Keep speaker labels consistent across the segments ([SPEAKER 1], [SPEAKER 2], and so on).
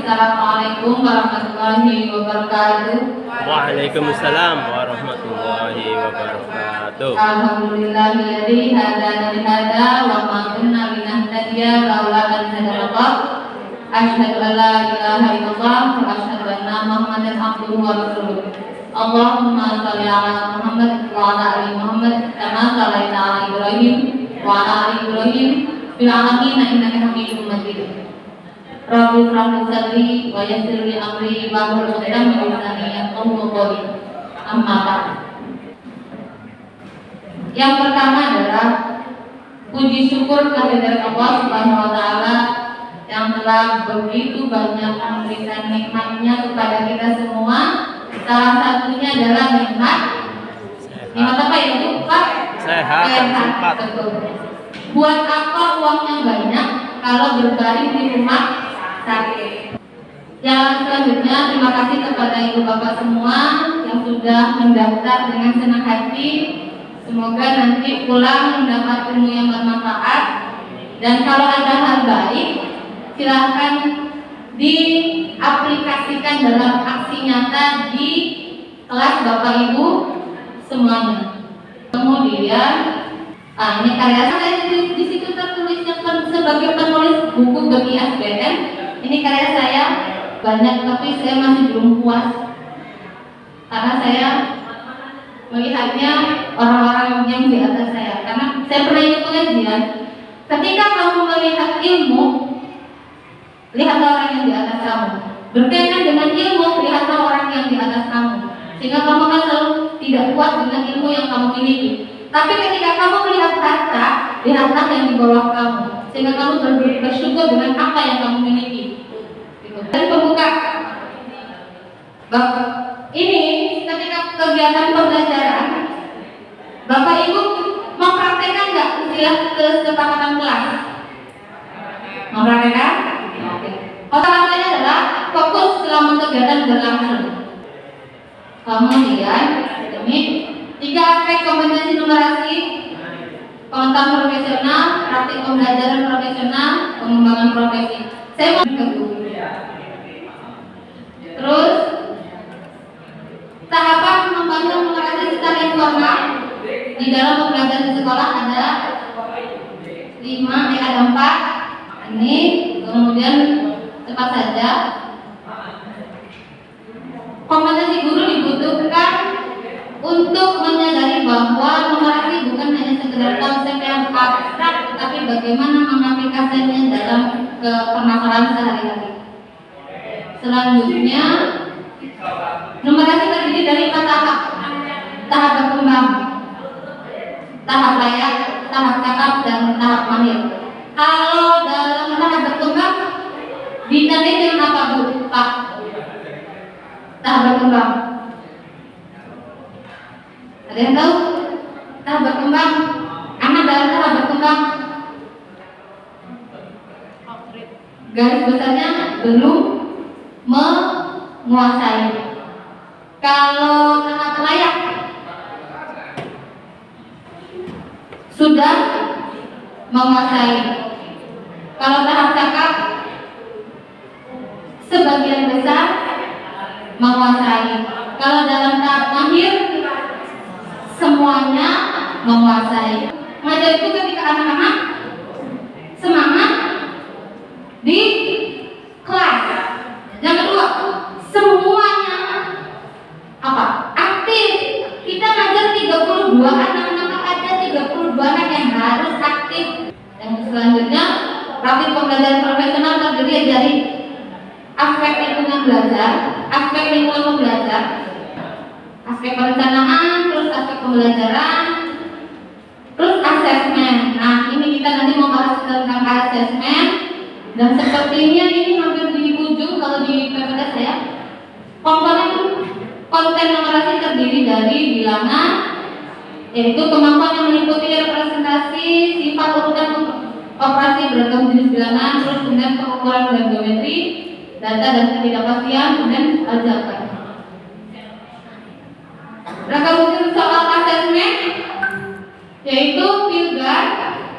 [SPEAKER 1] Assalamualaikum warahmatullahi wabarakatuh.
[SPEAKER 2] Waalaikumsalam warahmatullahi wabarakatuh.
[SPEAKER 1] Alhamdulillahilladzi hadana li hadza wa ma kunna linahtadiya laula an hadana. Asyhadu an la ilaha illallah wa asyhadu anna Muhammadan abduhu wa rasuluh. Allahumma shalli ala Muhammad wa ala ali Muhammad kama shallaita ala Ibrahim wa ala ali Ibrahim fil alamin innaka Hamidum Majid. Rabbi shrah li sadri wa yassir li amri wahlul 'uqdatam min lisani yafqahu qawli. Amma ba'd. Yang pertama adalah puji syukur kehadirat Allah Subhanahu wa taala yang telah begitu banyak memberikan nikmatnya kepada kita semua. Salah satunya adalah nikmat apa ya Bu? Pak?
[SPEAKER 2] Sehat.
[SPEAKER 1] Betul. Buat apa uangnya banyak kalau berbaring di rumah sakit? Yang selanjutnya, terima kasih kepada ibu bapak semua yang sudah mendaftar dengan senang hati. Semoga nanti pulang mendapat ilmu yang bermanfaat. Dan kalau ada hal baik, silahkan diaplikasikan dalam aksi nyata di kelas bapak ibu semuanya. Kemudian, ini karya saya di situ tertulisnya sebagai penulis buku bagi SBM. Ini karya saya banyak, tapi saya masih belum puas karena saya melihatnya orang-orang yang di atas saya. Karena saya pernah ikut pengajian, ketika kamu melihat ilmu, lihatlah orang yang di atas kamu. Berkaitan dengan ilmu, lihatlah orang yang di atas kamu, sehingga kamu akan selalu tidak puas dengan ilmu yang kamu miliki. Tapi ketika kamu melihat harta, lihatlah yang di bawah kamu, sehingga kamu bersyukur dengan apa yang kamu miliki. Dan pembuka ini ketika kegiatan pembelajaran, Bapak Ibu mempraktekkan nggak istilah kesepakatan kelas? Mempraktekkan? Oke. Kata-katanya adalah fokus selama kegiatan berlangsung. Kemudian demi 3 aspek kompetensi numerasi: pengetahuan profesional, praktik pembelajaran profesional, pengembangan profesi. Saya mau terus tahapan membangun numerasi secara informal di dalam pembelajaran di sekolah ada 5, ada 4 ini. Kemudian cepat saja, kompetensi guru dibutuhkan untuk menyadari bahwa numerasi bukan hanya sekedar konsep yang abstrak, tetapi bagaimana mengaplikasikannya dalam permasalahan sehari-hari. Selanjutnya, numerasi terdiri dari 4 tahap: tahap berkembang, tahap layak, tahap cakap, dan tahap mahir. Kalau dalam tahap berkembang ditandai dengan apa Bu? Pak? Tahap berkembang. Ada yang tahu? Tahap berkembang. Anak dalam tahap berkembang, garis besarnya belum menguasai. Kalau tahap layak sudah menguasai. Kalau tahap cakap sebagian besar menguasai. Kalau dalam tahap mahir semuanya menguasai. Mengajar itu ketika anak-anak semangat di kelas. Yang kedua, semuanya apa? Aktif. Kita ngajar 32 anak, maka ada 32 anak yang harus aktif. Yang selanjutnya, praktik pembelajaran profesional terdiri dari aspek lingkungan belajar, aspek lingkungan pembelajar, aspek perencanaan, terus aspek pembelajaran, terus asesmen. Nah, ini kita nanti mau bahas tentang asesmen. Dan sepertinya ini hampir di ujung kalau di PPT saya. Komponen konten numerasi terdiri dari bilangan, yaitu kemampuan yang meliputi representasi, sifat urutan operasi beragam jenis bilangan, terus kemudian pengukuran dan geometri, data dan ketidakpastian, kemudian aljabar. Rangka unsur soal asesmen yaitu pilgar,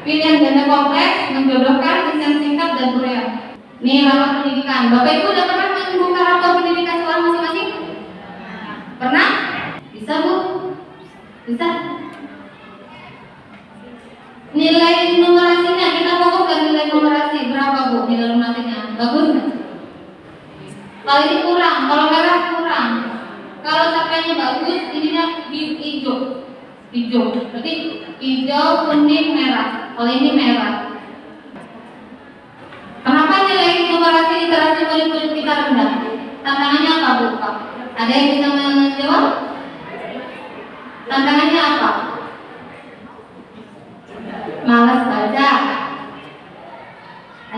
[SPEAKER 1] pilihan ganda kompleks, menjodohkan, desain singkat, dan urean. Ini rapat pendidikan. Bapak Ibu udah pernah faktor pendidikan sekolah masing-masing? Pernah? Bisa Bu? Bisa? Nilai numerasinya, kita fokuskan nilai numerasi berapa Bu? Nilai numerasinya bagus nggak? Kalau ini kurang, kalau merah kurang. Kalau sampainya bagus, ininya hijau. Hijau, berarti hijau, kuning, merah. Kalau ini merah. Kenapa nilai numerasi literasi murid-murid kita rendah? Tantangannya apa Bu? Ada yang bisa menjawab? Tantangannya apa? Malas baca.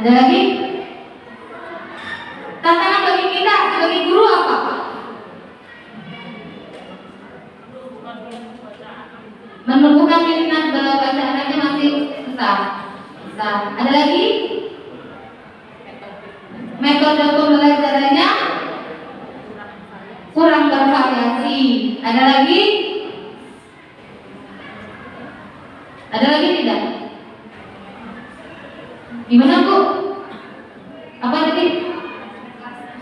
[SPEAKER 1] Ada lagi? Tantangan bagi kita sebagai guru apa? Menumbuhkan minat belajar anaknya masih susah. Ada lagi? Metode pembelajarannya kurang bervariasi. Ada lagi? Ada lagi tidak? Gimana Bu? Apa tadi?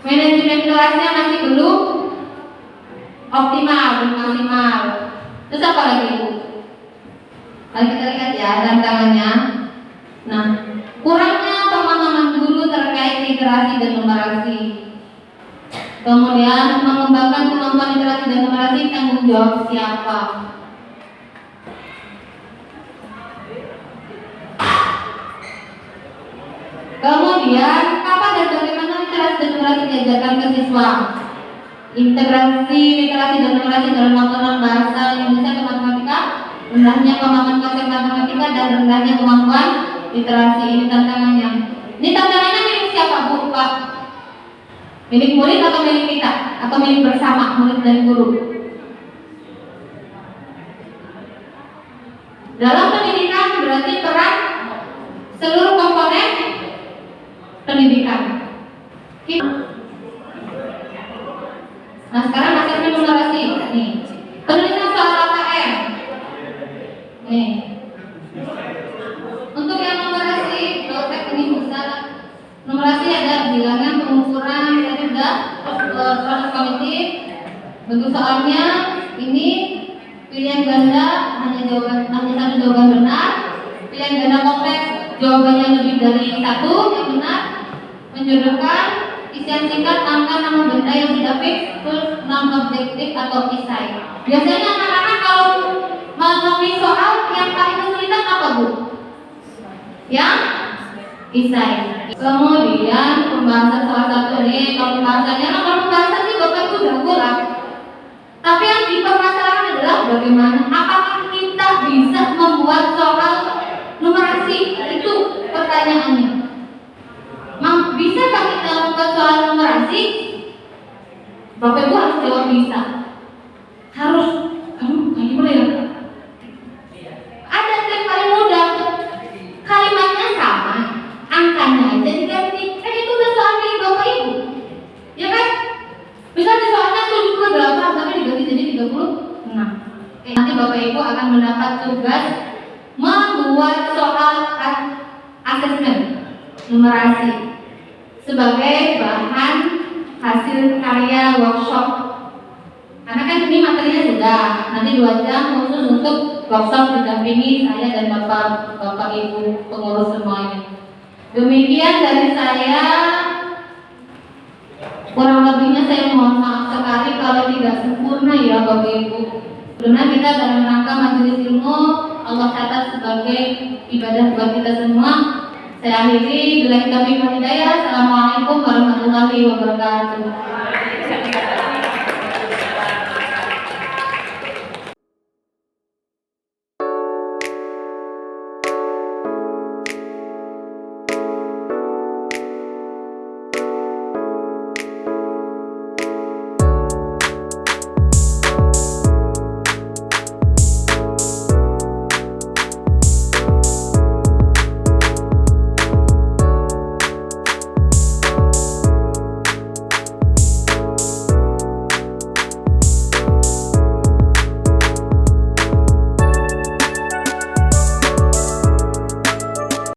[SPEAKER 1] Manajemen kelasnya masih belum optimal, belum maksimal. Terus apa lagi Bu? Mari kita lihat ya tantangannya. Nah, kurangnya pemahaman guru terkait literasi dan numerasi. Kemudian mengembangkan kemampuan literasi dan numerasi, tanggung jawab siapa? Kemudian kapan dan bagaimana literasi dan numerasi diajarkan ke siswa? Integrasi literasi dan numerasi dalam laporan bahasa Indonesia ke matematika, rendahnya pemahaman konsep matematika dan rendahnya kemampuan literasi. Ini tantangannya. Ini tantangannya milik siapa Bu? Pak? Milik murid atau milik kita? Atau milik bersama murid dan guru? Dalam pendidikan berarti peran seluruh komponen pendidikan. Nah sekarang hasilnya numerasi nih. Penulisan soal KKM. Nih. Untuk yang numerasi, dosen ini bisa numerasi ada bilangan, pengukuran, tadi udah proses kognitif. Bentuk soalnya ini pilihan ganda hanya satu jawaban benar. Pilihan ganda kompleks jawabannya lebih dari satu yang benar. Menjodohkan isian singkat angka nama benda yang tidak fix terus non objektif atau isai. Biasanya anak-anak kalau menemui soal yang paling kesulitan apa Bu? Yang isai. Kemudian pembahasan salah satu ini, kalau pembahasannya kalau pembahasan sih Bapak itu jago lah. Tapi yang dipermasalahkan adalah bagaimana apakah kita bisa membuat soal numerasi? Itu pertanyaannya. Bisakah kita membuat soal numerasi? Bapak Ibu harus jawab bisa. Harus. Kamu gimana ya? Ada yang paling mudah. Kalimatnya sama, angkanya aja diganti. Itu udah soal milik Bapak Ibu. Ya kan? Misalnya soalnya 78 tapi diganti jadi 36. Nanti Bapak Ibu akan mendapat tugas membuat soal asesmen numerasi sebagai bahan hasil karya workshop. Karena kan ini materinya sudah, nanti 2 jam khusus untuk workshop didampingi saya dan Bapak Ibu pengurus semuanya. Demikian dari saya. Kurang lebihnya saya mohon maaf sekali kalau tidak sempurna ya Bapak Ibu. Karena kita dalam rangka majelis ilmu Allah catat sebagai ibadah buat kita semua. Saya akhiri, bila kita hidayah. Assalamualaikum warahmatullahi wabarakatuh.